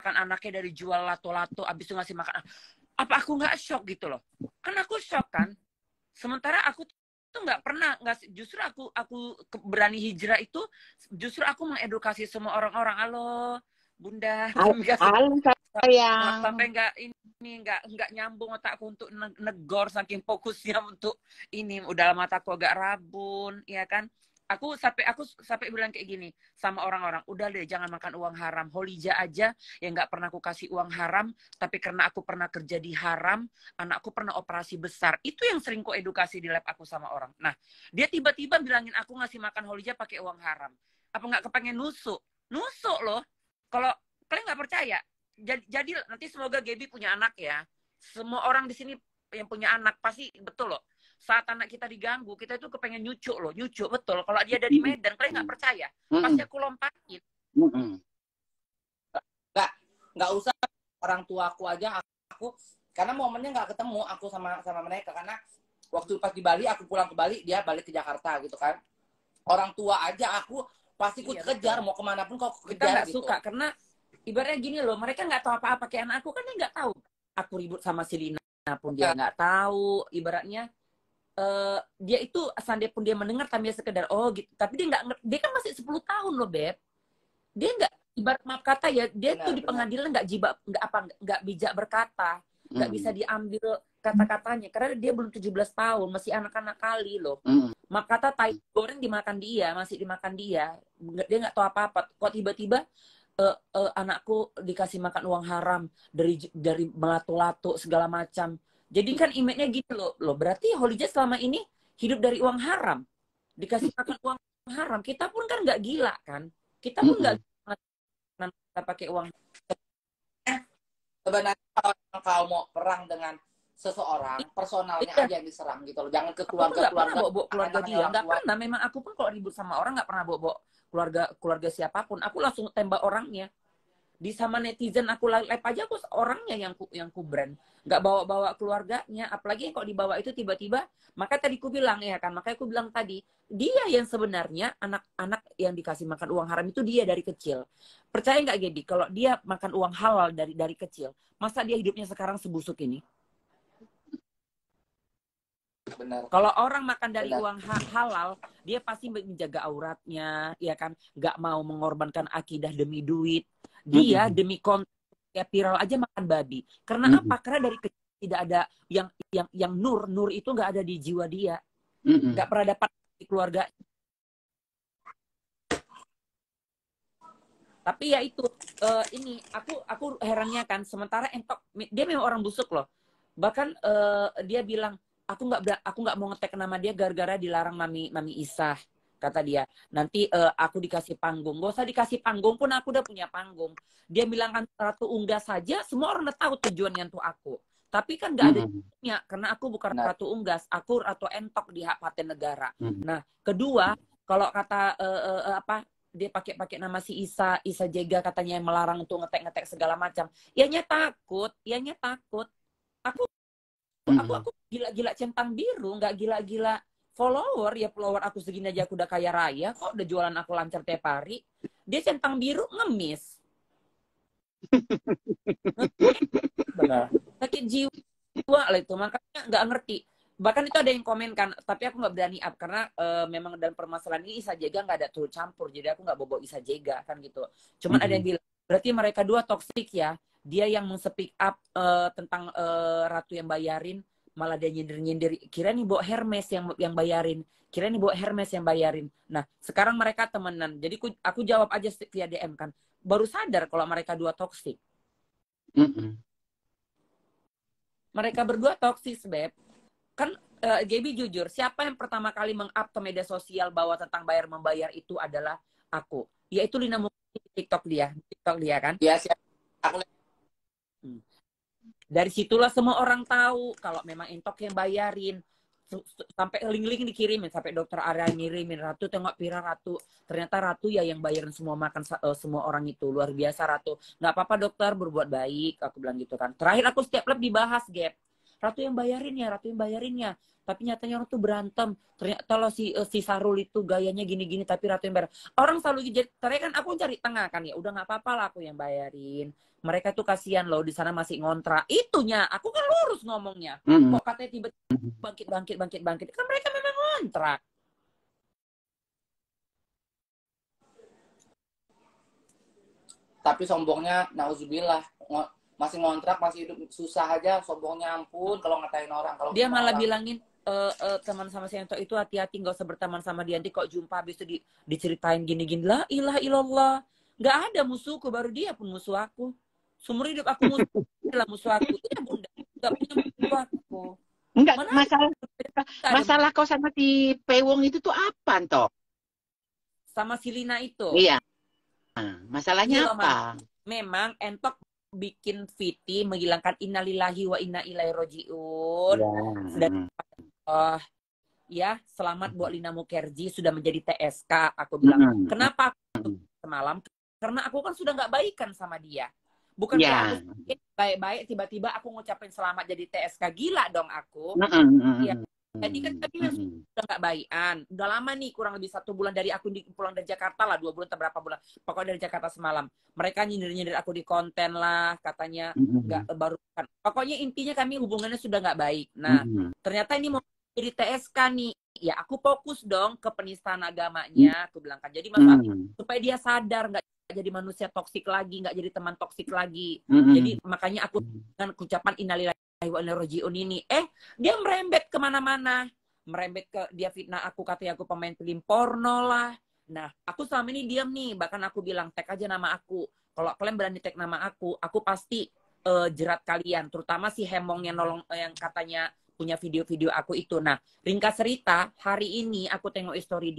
anaknya dari jual lato-lato, abis itu ngasih makan. Apa aku nggak shock gitu loh? Kan aku shock kan. Sementara aku tuh nggak pernah, justru aku berani hijrah itu, justru aku mengedukasi semua orang-orang. Halo, Bunda, Halo sayang. sampai nggak nyambung otakku untuk negor saking fokusnya untuk ini. Udah lama aku agak rabun, ya kan? Aku sampai bilang kayak gini sama orang-orang, udah deh jangan makan uang haram. Holija aja yang nggak pernah aku kasih uang haram, tapi karena aku pernah kerja di haram, anakku pernah operasi besar. Itu yang sering ku edukasi di lab aku sama orang. Nah, dia tiba-tiba bilangin aku ngasih makan Holija pakai uang haram. Apa nggak kepengen nusuk? Nusuk loh. Kalau kalian nggak percaya, jadi nanti semoga Gaby punya anak ya. Semua orang di sini yang punya anak pasti betul loh. Saat anak kita diganggu, kita itu kepengen nyucuk loh, nyucuk betul. Kalau dia dari Medan, kalian nggak percaya, pasti aku lompatin. Nggak usah orang tuaku aja, aku karena momennya nggak ketemu aku sama mereka, karena waktu pas di Bali, aku pulang ke Bali, dia balik ke Jakarta gitu kan. Orang tua aja aku pasti ku kejar, mau kemana pun kok kejar. Kita nggak gitu. suka karena ibaratnya gini loh, mereka nggak tahu apa-apa kayak anak aku kan, dia nggak tahu. Aku ribut sama si Lina pun dia nggak tahu. Ibaratnya dia itu seandainya pun dia mendengar tapi sekedar oh gitu, tapi dia nggak, dia kan masih 10 tahun loh Beb, dia nggak, ibarat maaf kata ya, dia tuh di pengadilan nggak bijak berkata, nggak bisa diambil kata-katanya karena dia belum 17 tahun, masih anak-anak kali loh. Maaf kata tai goreng dimakan dia, masih dimakan dia nggak tahu apa-apa. Kok tiba-tiba anakku dikasih makan uang haram dari melato-lato segala macam. Jadi kan image-nya gitu loh. Berarti Holija selama ini hidup dari uang haram. Dikasih makan uang haram. Kita pun kan nggak gila kan. Kita pun nggak kita pakai uang. Sebenarnya kalau kau mau perang dengan seseorang, personalnya aja yang diserang gitu loh. Jangan ke keluarga keluarga dia. Nggak pernah. Memang aku pun kalau ribut sama orang nggak pernah bawa keluarga siapapun. Aku langsung tembak orangnya. Di sama netizen aku live aja, aku orangnya yang ku brand, nggak bawa keluarganya. Apalagi kalau dibawa itu tiba-tiba, maka tadi ku bilang ya kan, makanya aku bilang tadi, dia yang sebenarnya anak-anak yang dikasih makan uang haram itu dia dari kecil. Percaya nggak Gaby, kalau dia makan uang halal dari kecil, masa dia hidupnya sekarang sebusuk ini? Benar. Kalau orang makan dari uang halal, dia pasti menjaga auratnya, ya kan, nggak mau mengorbankan akidah demi duit. Dia demi konten kayak viral aja makan babi. Karena apa? Karena dari kecil tidak ada yang nur itu nggak ada di jiwa dia. Nggak pernah dapat di keluarga. Tapi ya itu ini aku herannya kan, sementara Entok dia memang orang busuk loh. Bahkan dia bilang aku nggak mau ngetek nama dia gara-gara dilarang Mami Isah. Kata dia, nanti aku dikasih panggung. Gak usah dikasih panggung pun, aku udah punya panggung. Dia bilang kan Ratu Unggas saja, semua orang udah tahu tujuannya untuk aku. Tapi kan gak ada tujuannya, karena aku bukan Ratu Unggas, aku Ratu Entok di hak paten negara. Nah, kedua, kalau kata dia pakai nama si Isa Jega katanya yang melarang untuk ngetek segala macam. Ianya takut. Aku gila-gila centang biru, nggak gila-gila follower. Ya follower aku segini aja aku udah kaya raya kok, udah jualan aku lancar tiap hari. Dia centang biru ngemis. Benar. Sakit jiwa lah itu, makanya nggak ngerti. Bahkan itu ada yang komen kan, tapi aku nggak berani up karena memang dalam permasalahan ini Isa Jega nggak ada turut campur, jadi aku nggak bobo Isa Jega kan gitu. Cuman ada yang bilang berarti mereka dua toksik ya. Dia yang speak up tentang Ratu yang bayarin, malah dia nyindir. Kira nih bawa Hermes yang bayarin. Nah, sekarang mereka temenan. Jadi aku jawab aja via DM kan. Baru sadar kalau mereka dua toksik. Mereka berdua toksis, Beb. Kan Gaby jujur, siapa yang pertama kali meng-up ke media sosial bahwa tentang bayar-membayar itu adalah aku. Yaitu Lina Mukti di TikTok dia kan? Iya, siap. Aku dari situlah semua orang tahu kalau memang Entok yang bayarin. Sampai link-link dikirimin, sampai dokter Arya ngirimin, Ratu tengok Pira Ratu. Ternyata Ratu ya yang bayarin semua makan semua orang itu. Luar biasa Ratu. Nggak apa-apa dokter, berbuat baik, aku bilang gitu kan. Terakhir aku setiap lab dibahas, Gap. Ratu yang bayarin ya, Ratu yang bayarin ya. Tapi nyatanya orang tuh berantem. Ternyata kalau si Sarul itu gayanya gini-gini, tapi Ratu yang bayar. Orang selalu jadi, ternyata kan aku cari tengah kan ya. Udah nggak apa-apa lah aku yang bayarin. Mereka tuh kasihan loh di sana masih ngontrak. Itunya, aku kan lurus ngomongnya. Kok katanya tiba-tiba bangkit. Kan mereka memang ngontrak. Tapi sombongnya, nauzubillah, masih ngontrak, masih hidup susah aja, sombongnya ampun kalau ngatain orang. Kalau dia malah orang bilangin teman sama si Ento itu hati-hati nggak usah berteman sama dia, nanti kok jumpa habis itu diceritain gini-gini. Lah ilah ilallah, nggak ada musuhku, baru dia pun musuh aku. Seumur hidup aku musuh aku. Iya bunda, nggak punya musuh aku. Enggak, Mana masalah kau sama si Pewong itu tuh apa, toh? sama si Lina itu. Iya. Masalahnya Iya, apa? Memang Entok bikin VT menghilangkan innalillahi wa inna ilaihi rojiun. Dan ya selamat buat Lina Mukerji sudah menjadi TSK. Aku bilang, kenapa aku semalam? Karena aku kan sudah nggak baikan sama dia. Bukan aku baik-baik tiba-tiba aku ngucapin selamat jadi TSK, gila dong aku. Ya. Jadi kan kami sudah nggak baikan. Udah lama nih, kurang lebih 1 bulan dari aku pulang dari Jakarta lah, 2 bulan atau berapa bulan. Pokoknya dari Jakarta semalam. Mereka nyindir-nyindir aku di konten lah, katanya nggak baru kan. Pokoknya intinya kami hubungannya sudah nggak baik. Nah, ternyata ini mau jadi TSK nih. Ya aku fokus dong ke penistaan agamanya, aku bilang kan. Jadi maksudnya supaya dia sadar nggak jadi manusia toksik lagi, nggak jadi teman toksik lagi. Jadi makanya aku dengan ucapan innalillahi wa inna rojiun ini, dia merembet kemana-mana, merembet ke dia fitnah aku, katanya aku pemain film porno lah. Nah, aku selama ini diam nih, bahkan aku bilang tag aja nama aku. Kalau kalian berani tag nama aku pasti jerat kalian, terutama si Hemong yang nolong yang katanya punya video-video aku itu. Nah, ringkas cerita, hari ini aku tengok story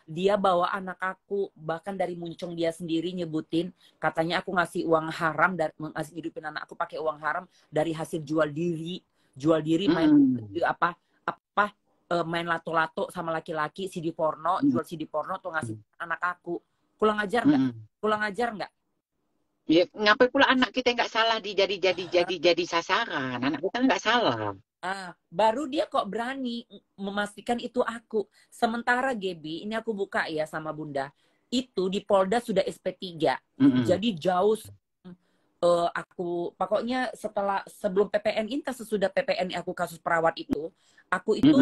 dia bawa anak aku, bahkan dari muncung dia sendiri nyebutin, katanya aku ngasih uang haram dan ngasih hidupin anak aku pakai uang haram dari hasil jual diri main main lato-lato sama laki-laki, CD porno, jual CD porno tuh ngasih anak aku. Kurang ajar nggak? Ya, ngapain pula anak kita nggak salah jadi sasaran? Anak kita nggak salah. Baru dia kok berani memastikan itu aku. Sementara Gaby, ini aku buka ya sama Bunda, itu di Polda sudah SP3. Jadi jauh aku, pokoknya sebelum PPN Inta, sesudah PPN aku kasus perawat itu, aku itu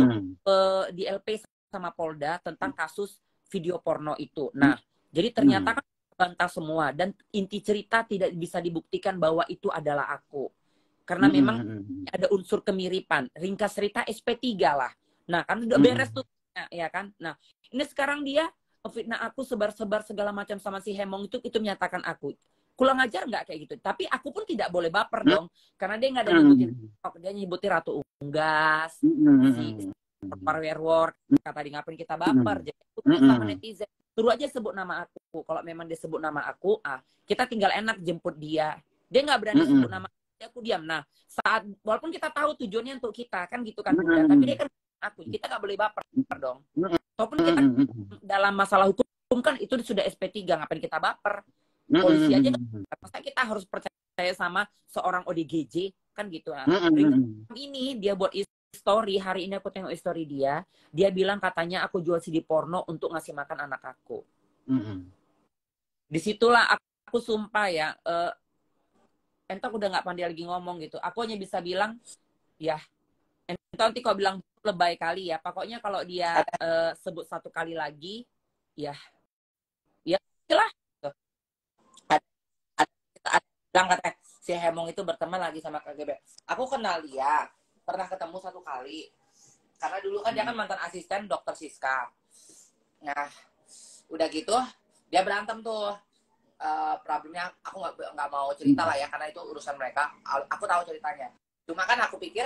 di LP sama Polda tentang kasus video porno itu. Nah, jadi ternyata kan bantah semua dan inti cerita tidak bisa dibuktikan bahwa itu adalah aku. Karena memang ada unsur kemiripan. Ringkas cerita SP3 lah. Nah, kan udah beres tuh. Ya kan? Nah, ini sekarang dia fitnah aku, sebar-sebar segala macam sama si Hemong itu menyatakan aku. Kurang ajar nggak kayak gitu? Tapi aku pun tidak boleh baper dong. Karena dia nggak ada nyebutin. Dia nyebutin Ratu Unggas. Si Werewolf. Kata dia ngapain kita baper. Jadi aku sama netizen. Suruh aja sebut nama aku. Kalau memang dia sebut nama aku, kita tinggal enak jemput dia. Dia nggak berani sebut nama aku, diam. Nah, saat walaupun kita tahu tujuannya untuk kita kan gitu kan Bunda, tapi dia kan aku, kita nggak boleh baper dong. Walaupun kita dalam masalah hukum kan itu sudah SP3, ngapain kita baper? Polisi aja kan, masa kita harus percaya sama seorang ODGJ kan gitu. Ini dia buat story, hari ini aku tengok story dia bilang katanya aku jual CD porno untuk ngasih makan anak aku. Disitulah aku sumpah ya, Entok udah nggak pandai lagi ngomong gitu. Aku hanya bisa bilang, ya, Entok nanti kau bilang lebay kali ya. Pokoknya kalau dia sebut 1 kali lagi, ya lah. Bilang kata si Hemong itu berteman lagi sama KGB. Aku kenal dia, pernah ketemu 1 kali. Karena dulu kan dia kan mantan asisten dokter Siska. Nah, udah gitu, dia berantem tuh. Problemnya aku nggak mau cerita lah ya, karena itu urusan mereka. Aku tahu ceritanya. Cuma kan aku pikir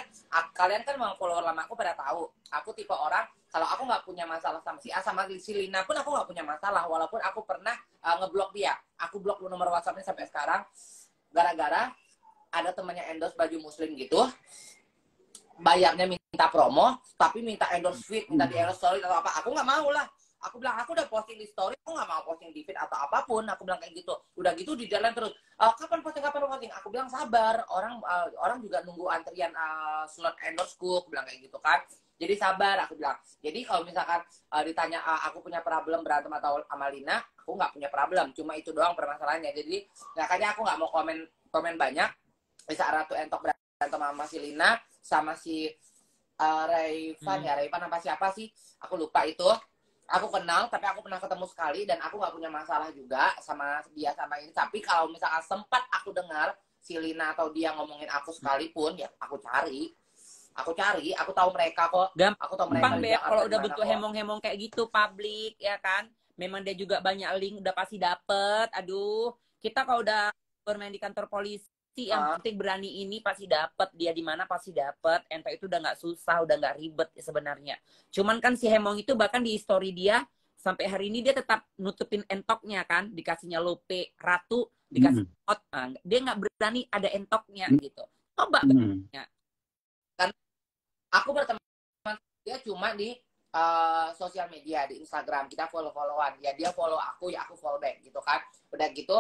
kalian kan mau follower lama aku pada tahu. Aku tipe orang kalau aku nggak punya masalah sama si A, sama si Lina pun aku nggak punya masalah. Walaupun aku pernah ngeblok dia. Aku blok nomor WhatsAppnya sampai sekarang. Gara-gara ada temannya endorse baju muslim gitu. Bayarnya minta promo, tapi minta endorse fit, minta di endorse story atau apa. Aku nggak mau lah. Aku bilang, aku udah posting di story, aku nggak mau posting di feed atau apapun. Aku bilang kayak gitu. Udah gitu di jalan terus. Kapan posting, kapan posting? Aku bilang sabar. Orang juga nunggu antrian slot endorseku. Aku bilang kayak gitu kan. Jadi sabar, aku bilang. Jadi kalau misalkan ditanya aku punya problem berantem atau sama Lina, aku nggak punya problem. Cuma itu doang permasalahannya. Jadi makanya aku nggak mau komen banyak. Bisa Ratu Entok berantem sama si Lina, sama si Rayvan ya, Rayvan apa siapa sih? Aku lupa itu. Aku kenal, tapi aku pernah ketemu sekali dan aku nggak punya masalah juga sama dia sama ini. Tapi kalau misalkan sempat aku dengar si Lina atau dia ngomongin aku sekalipun, ya aku cari, aku tahu mereka kok. Aku tahu mereka Gampang di deh Jakarta kalau di udah mana bentuk kok. hemong-hemong kayak gitu publik ya kan. Memang dia juga banyak link, udah pasti dapet. Aduh, kita kalau udah bermain di kantor polisi, yang penting berani ini pasti dapet. Dia di mana pasti dapet. Entah itu udah nggak susah, udah nggak ribet ya sebenarnya. Cuman kan si hemong itu bahkan di story dia sampai hari ini dia tetap nutupin entoknya kan, dikasihnya Lope Ratu, dikasih pot, dia nggak berani ada entoknya gitu. Coba ya. Kan aku berteman dia cuma di sosial media, di Instagram. Kita follow-followan. Ya dia follow aku, ya aku follow back gitu kan. Udah gitu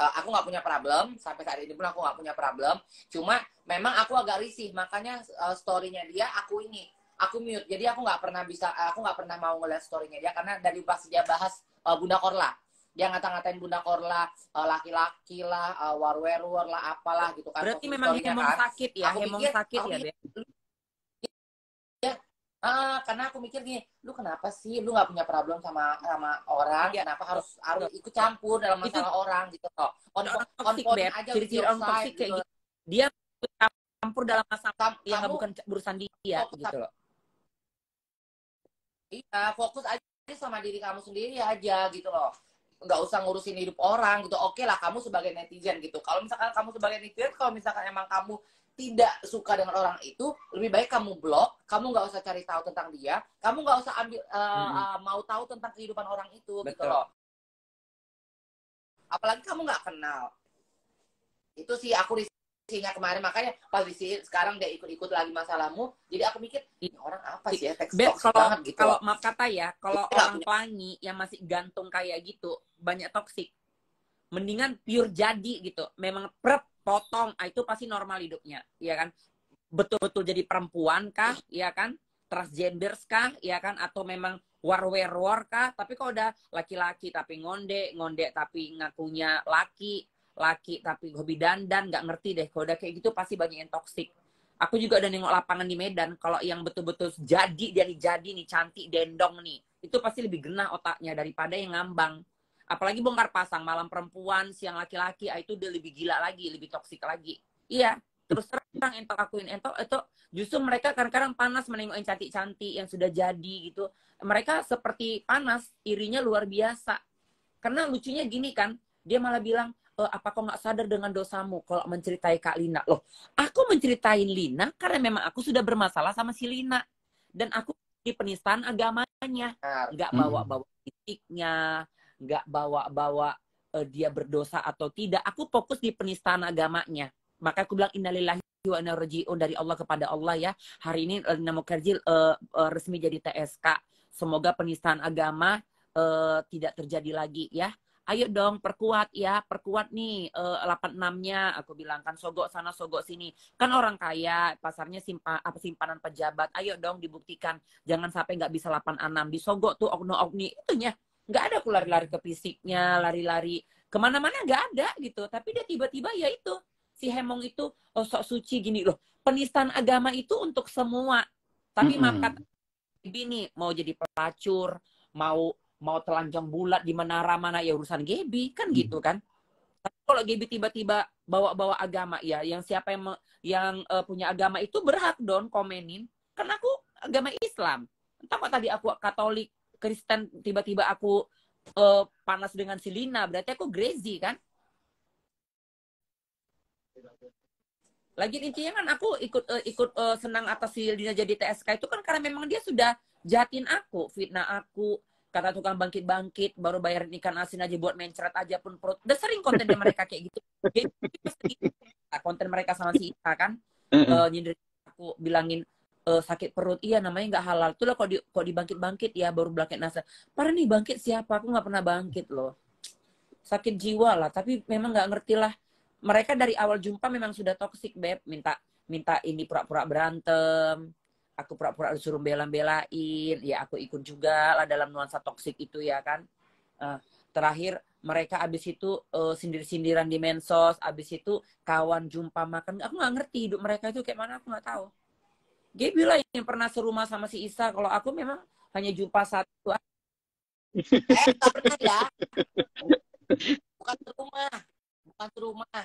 aku nggak punya problem, sampai saat ini pun aku nggak punya problem. Cuma memang aku agak risih, makanya story-nya dia aku mute. Jadi aku nggak pernah mau ngeliat story-nya dia karena dari pas dia bahas Bunda Korla, dia ngata-ngatain Bunda Korla, laki-laki lah, war-werwer lah, apalah gitu kan. Berarti posting memang story-nya hemong kan. sakit ya, hemong sakit ya, Beb. Karena aku mikir gini, lu kenapa sih lu nggak punya problem sama orang, Iya, kenapa harus ikut campur dalam itu masalah orang gitu loh. On toxic, point Beb. aja with Ciri-ciri your orang side toxic kayak gitu. gitu. Dia campur dalam masalah yang Kamu bukan urusan dia fokus gitu loh. Iya, fokus aja sama diri kamu sendiri aja gitu loh. Nggak usah ngurusin hidup orang gitu. Oke lah, kamu sebagai netizen gitu. Kalau misalkan kamu sebagai netizen, kalau misalkan emang kamu tidak suka dengan orang itu, lebih baik kamu blok. Kamu nggak usah cari tahu tentang dia. Kamu nggak usah mau tahu tentang kehidupan orang itu gitu Betul. loh. Apalagi kamu nggak kenal. Itu sih aku risihnya kemarin, makanya pas sekarang dia ikut-ikut lagi masalahmu, jadi aku mikir ini orang apa sih ya, Beb, toxic banget gitu kalau loh. maaf kata ya, kalau Jadi orang pelangi yang masih gantung kayak gitu, banyak toksik. Mendingan pure jadi gitu. Memang potong, itu pasti normal hidupnya, ya kan? Betul-betul jadi perempuan kah, ya kan? Transgender kah, ya kan? Atau memang war kah? Tapi kalau udah laki-laki tapi ngonde tapi ngakunya laki tapi hobi dandan, nggak ngerti deh. Kalau udah kayak gitu pasti banyak yang toksik. Aku juga udah nengok lapangan di Medan. Kalau yang betul-betul jadi nih cantik dendong nih, itu pasti lebih genah otaknya daripada yang ngambang. Apalagi bongkar pasang malam perempuan, siang laki-laki, itu udah lebih gila lagi, lebih toksik lagi. Iya, terus terang entok akuin entok itu justru mereka kadang-kadang panas menengok yang cantik-cantik yang sudah jadi gitu. Mereka seperti panas, irinya luar biasa. Karena lucunya gini kan, dia malah bilang, apa kau nggak sadar dengan dosamu kalau menceritai Kak Lina? Loh, aku menceritain Lina karena memang aku sudah bermasalah sama si Lina. Dan aku di penistaan agamanya. Nggak bawa-bawa titiknya, nggak bawa-bawa dia berdosa atau tidak. Aku fokus di penistaan agamanya. Maka aku bilang innalillahi wa inna raji'un, dari Allah kepada Allah ya. Hari ini Lina Mukherjee resmi jadi TSK. Semoga penistaan agama tidak terjadi lagi ya. Ayo dong perkuat nih 86-nya, aku bilang kan, sogok sana sogok sini, kan orang kaya pasarnya simpanan pejabat, ayo dong dibuktikan, jangan sampai nggak bisa 86, disogok tuh okno-okni itunya, nggak ada aku lari-lari ke fisiknya, lari-lari kemana-mana nggak ada gitu, tapi dia tiba-tiba ya itu si Hemong itu sok suci gini loh, penistaan agama itu untuk semua, tapi maaf kata ini mau jadi pelacur, mau telanjang bulat di menara mana ya urusan Gaby kan gitu kan. Tapi kalau Gaby tiba-tiba bawa-bawa agama ya, yang siapa yang punya agama itu berhak dong komenin. Kan aku agama Islam. Entah kok tadi aku Katolik, Kristen, tiba-tiba aku panas dengan si Lina, berarti aku crazy kan. Lagi intinya kan aku ikut senang atas si Lina jadi TSK itu kan karena memang dia sudah jahatin aku, fitnah aku, kata tukang bangkit-bangkit, baru bayarin ikan asin aja buat mencret aja pun perut. Udah sering kontennya mereka kayak gitu. Jadi, konten mereka sama si Ika kan, nyindir aku, bilangin sakit perut, iya namanya nggak halal. Itulah kok dibangkit-bangkit ya, baru bangkit nasa. Padahal nih bangkit siapa? Aku nggak pernah bangkit loh. Sakit jiwa lah, tapi memang nggak ngerti lah. Mereka dari awal jumpa memang sudah toksik, Beb. Minta ini pura-pura berantem. Aku pura-pura disuruh bela-belain. Ya aku ikut juga lah dalam nuansa toksik itu ya kan. Terakhir mereka abis itu sindir-sindiran di mensos. Abis itu kawan jumpa makan. Aku nggak ngerti hidup mereka itu kayak mana, aku nggak tahu. Gaby lah yang pernah serumah sama si Isa. Kalau aku memang hanya jumpa satu. Nggak pernah ya. Bukan serumah.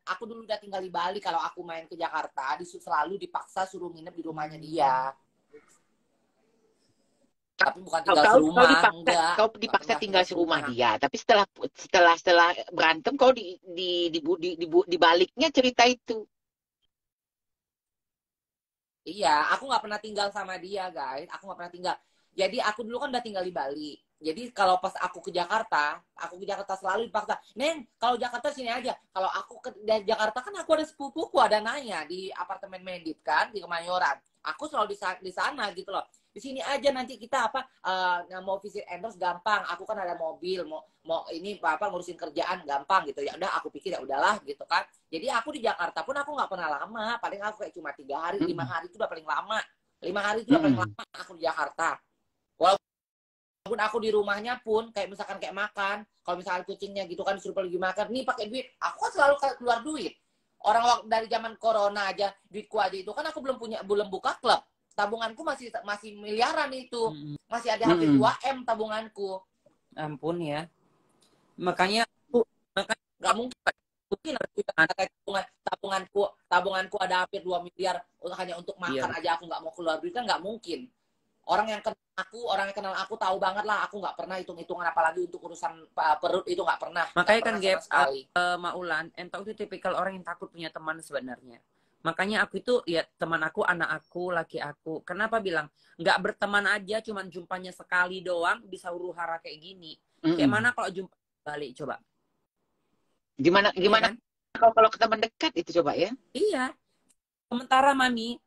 Aku dulu udah tinggal di Bali. Kalau aku main ke Jakarta, selalu dipaksa suruh nginep di rumahnya dia. Tapi bukan tinggal serumah. Kau dipaksa tinggal serumah dia. Tapi setelah berantem, kau di baliknya cerita itu. Iya, aku nggak pernah tinggal sama dia, guys. Aku nggak pernah tinggal. Jadi aku dulu kan udah tinggal di Bali. Jadi kalau pas aku ke Jakarta selalu dipaksa. Neng, kalau Jakarta sini aja. Kalau aku dari Jakarta kan aku ada sepupuku, ada Naya di apartemen Mendit kan, di Kemayoran. Aku selalu di sana gitu loh. Di sini aja nanti kita mau visit endorse gampang. Aku kan ada mobil, mau ini apa ngurusin kerjaan gampang gitu. Ya udah aku pikir ya udahlah gitu kan. Jadi aku di Jakarta pun aku nggak pernah lama. Paling aku kayak cuma 3 hari, 5 hari itu udah paling lama. 5 hari itu udah paling lama aku di Jakarta. Walaupun aku di rumahnya pun kayak misalkan kayak makan, kalau misalkan kucingnya gitu kan disuruh pergi makan, nih pakai duit, aku kan selalu keluar duit. Orang dari zaman corona aja duitku aja itu kan aku belum buka klub, tabunganku masih miliaran itu, masih ada hampir 2M tabunganku. Ampun ya, makanya nggak mungkin tabunganku ada hampir 2 miliar hanya untuk makan aja aku nggak mau keluar duit kan nggak mungkin. Orang yang kenal aku tahu banget lah, aku nggak pernah hitung-hitungan apalagi untuk urusan perut itu nggak pernah. Makanya kan Gap, Maulan, Entok itu tipikal orang yang takut punya teman sebenarnya. Makanya aku itu ya teman aku, anak aku, laki aku. Kenapa bilang nggak berteman aja, cuman jumpanya sekali doang bisa huru hara kayak gini. Kayak mana kalau jumpa balik coba? Gimana kan? Kalau ke teman dekat itu coba ya? Iya. Sementara Mami,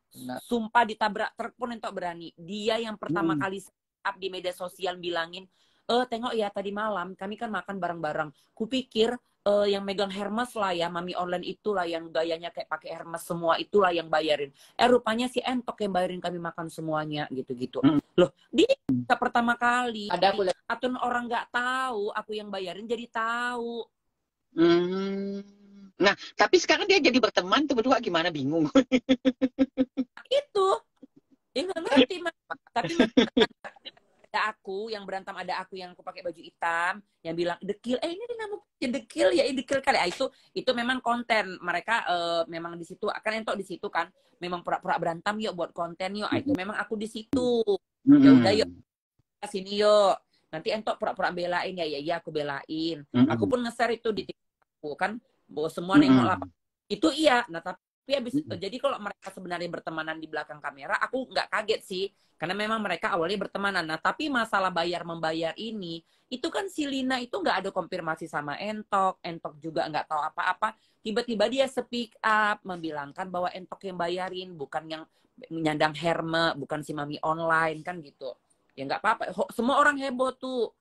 sumpah ditabrak truk pun Entok berani. Dia yang pertama kali up di media sosial bilangin, tengok ya tadi malam kami kan makan bareng-bareng. Kupikir yang megang Hermes lah ya, Mami online itulah yang gayanya kayak pakai Hermes semua itulah yang bayarin. Rupanya si Entok yang bayarin kami makan semuanya gitu-gitu. Loh, dia pertama kali. Atau orang nggak tahu aku yang bayarin jadi tahu. Nah, tapi sekarang dia jadi berteman tuh berdua gimana, bingung. Itu. Dia nggak ngerti, tapi ada aku yang berantem, ada aku yang aku pakai baju hitam yang bilang dekil, ini nama dekil ya, dekil kali. Itu memang konten mereka, memang di situ akan Entok di situ kan, memang pura-pura berantem yuk buat konten yuk. Itu memang aku di situ. Ya udah yuk sini yuk. Nanti Entok pura-pura belain ya aku belain. Aku pun nge-share itu di TikTok kan, bahwa semua nengok lapang. Itu iya. Nah tapi habis jadi kalau mereka sebenarnya bertemanan di belakang kamera, aku nggak kaget sih, karena memang mereka awalnya bertemanan. Nah tapi masalah membayar ini, itu kan si Lina itu nggak ada konfirmasi sama Entok juga nggak tahu apa-apa. Tiba-tiba dia speak up, membilangkan bahwa Entok yang bayarin, bukan yang nyandang Herme, bukan si Mami online kan gitu. Ya nggak apa-apa. Semua orang heboh tuh.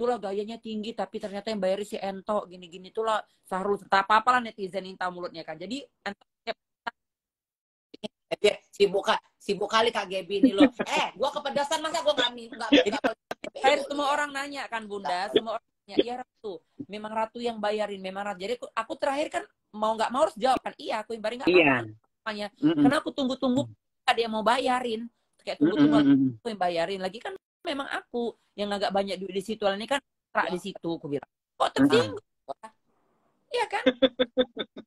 Itulah gayanya tinggi tapi ternyata yang bayar si Entok gini-gini itulah Sahrul, tak apa-apa lah netizen yang tahu mulutnya kan. Jadi sibuk kali Kak Gaby ini loh. Gua kepedasan masa gua nggak semua orang nanya kan Bunda, semua orang nanya, iya Ratu, memang Ratu yang bayarin, memang Ratu. Jadi aku terakhir kan mau nggak mau harus jawab kan, iya aku yang bayarin nggak apa-apa. Karena aku tunggu-tunggu ada yang mau bayarin, kayak tunggu-tunggu aku yang bayarin lagi kan. Memang aku yang agak banyak duit di situ, ini kan di situ, aku bilang kok tersinggung, iya kan?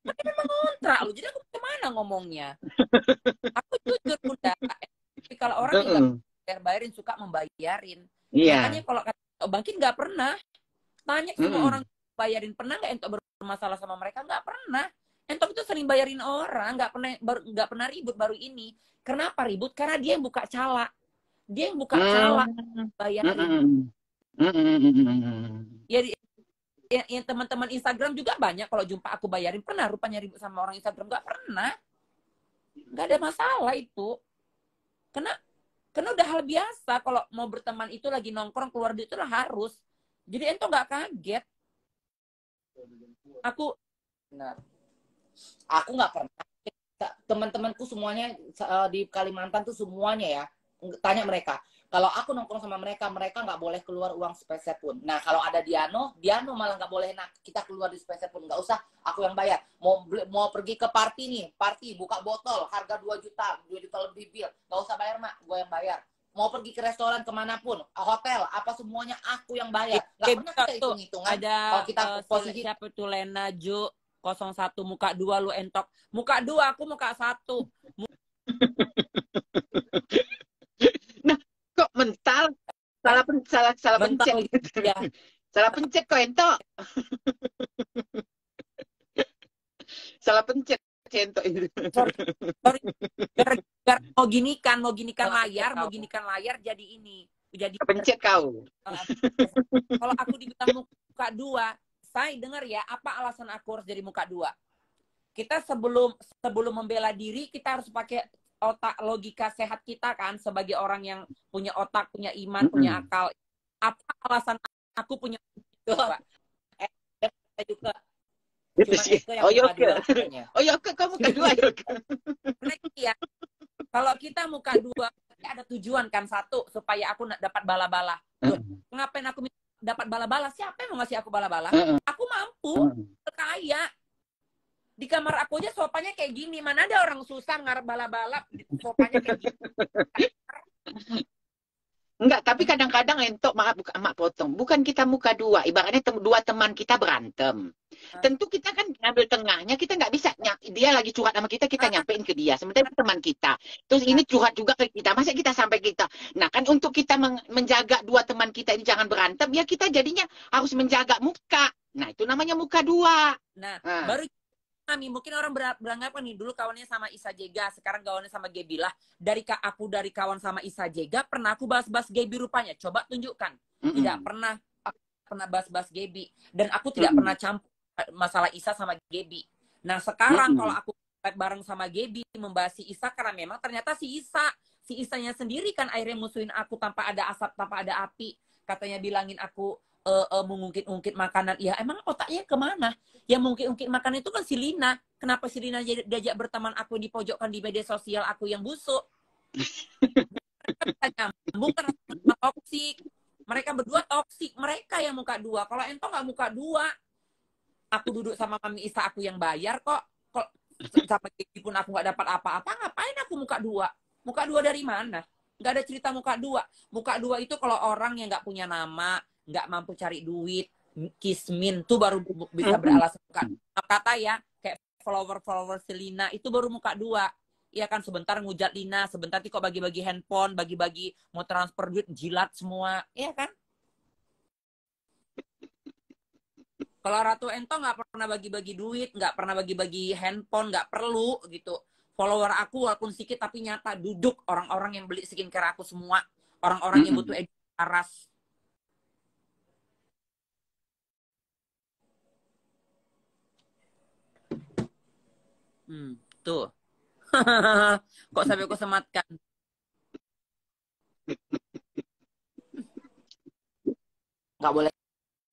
Tapi memang ngontrak lu, jadi aku kemana ngomongnya? Aku jujur Bunda, tapi kalau orang yang bayarin suka membayarin, makanya kalau bangkit nggak pernah tanya semua orang bayarin, pernah nggak Entok bermasalah sama mereka? Nggak pernah. Entok itu sering bayarin orang, nggak pernah ribut. Baru ini kenapa ribut? Karena dia yang buka cala. Dia yang buka cala bayarin. Ya teman-teman Instagram juga banyak kalau jumpa aku bayarin. Pernah rupanya ribut sama orang Instagram? Nggak pernah. Nggak ada masalah itu. Karena udah hal biasa kalau mau berteman itu lagi nongkrong keluar itu lah harus. Jadi ento nggak kaget. Aku Benar. Aku nggak pernah. Teman-temanku semuanya di Kalimantan tuh semuanya ya. Tanya mereka. Kalau aku nongkrong sama mereka, mereka nggak boleh keluar uang sepeser pun. Nah, kalau ada Diano malah nggak boleh kita keluar di sepeser pun. Nggak usah, aku yang bayar. Mau pergi ke party nih, buka botol, harga 2 juta, 2 juta lebih bil. Nggak usah bayar, Mak, gue yang bayar. Mau pergi ke restoran kemanapun, hotel, apa semuanya aku yang bayar. Nggak pernah kita hitung-hitungan. Ada kalau kita posisi siapa tuh Lena Jo 01 muka 2 lu entok. Muka 2, aku muka 1. Nah, kok mental? Salah mental pencet. ya. Salah pencet kok entok. Salah pencet entok itu. Sorry. Mau ginikan layar jadi ini. Jadi pencet kau. Kalau aku dibilang muka 2, saya dengar ya, apa alasan aku harus jadi muka 2? Kita sebelum membela diri, kita harus pakai otak, logika sehat kita kan, sebagai orang yang punya otak, punya iman, punya akal. Apa alasan aku punya juga Oh Yoke. Oh Yoke, kamu kedua Yoke. Ya, kalau kita muka 2, ada tujuan kan, satu, supaya aku dapat bala-bala. Ngapain aku dapat bala-bala? Siapa yang mau ngasih aku bala-bala? Aku mampu, kaya. Di kamar aku aja sopanya kayak gini. Mana ada orang susah ngarep bala-bala sopanya kayak gini. Enggak, tapi kadang-kadang entok, maaf mak potong. Bukan kita muka 2, ibaratnya dua teman kita berantem. Tentu kita kan ngambil tengahnya, kita nggak bisa, dia lagi curhat sama kita nyampein ke dia. Sementara itu teman kita. Terus ini curhat juga ke kita, masa kita sampai kita. Nah kan untuk kita menjaga dua teman kita ini jangan berantem, ya kita jadinya harus menjaga muka. Nah itu namanya muka 2. Nah. Baru kami mungkin orang beranggapan nih, dulu kawannya sama Isa Jega, sekarang kawannya sama Gebi lah. Dari kawan sama Isa Jega, pernah aku bahas-bahas Gebi rupanya. Coba tunjukkan. Tidak pernah bahas-bahas Gebi. Dan aku tidak pernah campur masalah Isa sama Gebi. Nah sekarang kalau aku bareng sama Gebi membahas si Isa, karena memang ternyata si Isanya sendiri kan akhirnya musuhin aku tanpa ada asap, tanpa ada api. Katanya bilangin aku mengungkit-ungkit makanan. Ya emang otaknya kemana? Yang mengungkit-ungkit makanan itu kan si Lina. Kenapa si Lina diajak berteman aku di pojokkan di media sosial, aku yang busuk? Mereka nyambung karena toksik. Mereka berdua toksik. Mereka yang muka 2. Kalau ento nggak muka 2, aku duduk sama Mami Isa, aku yang bayar kok. Kok sampai pun aku nggak dapat apa-apa, ngapain aku muka 2? Muka 2 dari mana? Nggak ada cerita muka 2. Muka 2 itu kalau orang yang nggak punya nama, nggak mampu cari duit, kismin, tuh baru bisa beralasan muka. Kata ya, kayak follower Selina, itu baru muka 2. Iya kan, sebentar ngujat Lina, sebentar kok bagi-bagi handphone, bagi-bagi mau transfer duit, jilat semua. Iya kan? Kalau Ratu Ento nggak pernah bagi-bagi duit, nggak pernah bagi-bagi handphone, nggak perlu gitu. Follower aku walaupun sedikit tapi nyata, duduk orang-orang yang beli skincare aku semua. Orang-orang yang butuh edukasi aras. Tuh. Kok sampai aku sematkan? Nggak boleh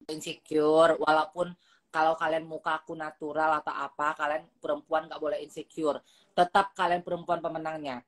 insecure, walaupun kalau kalian muka aku natural atau apa, kalian perempuan nggak boleh insecure. Tetap kalian perempuan pemenangnya.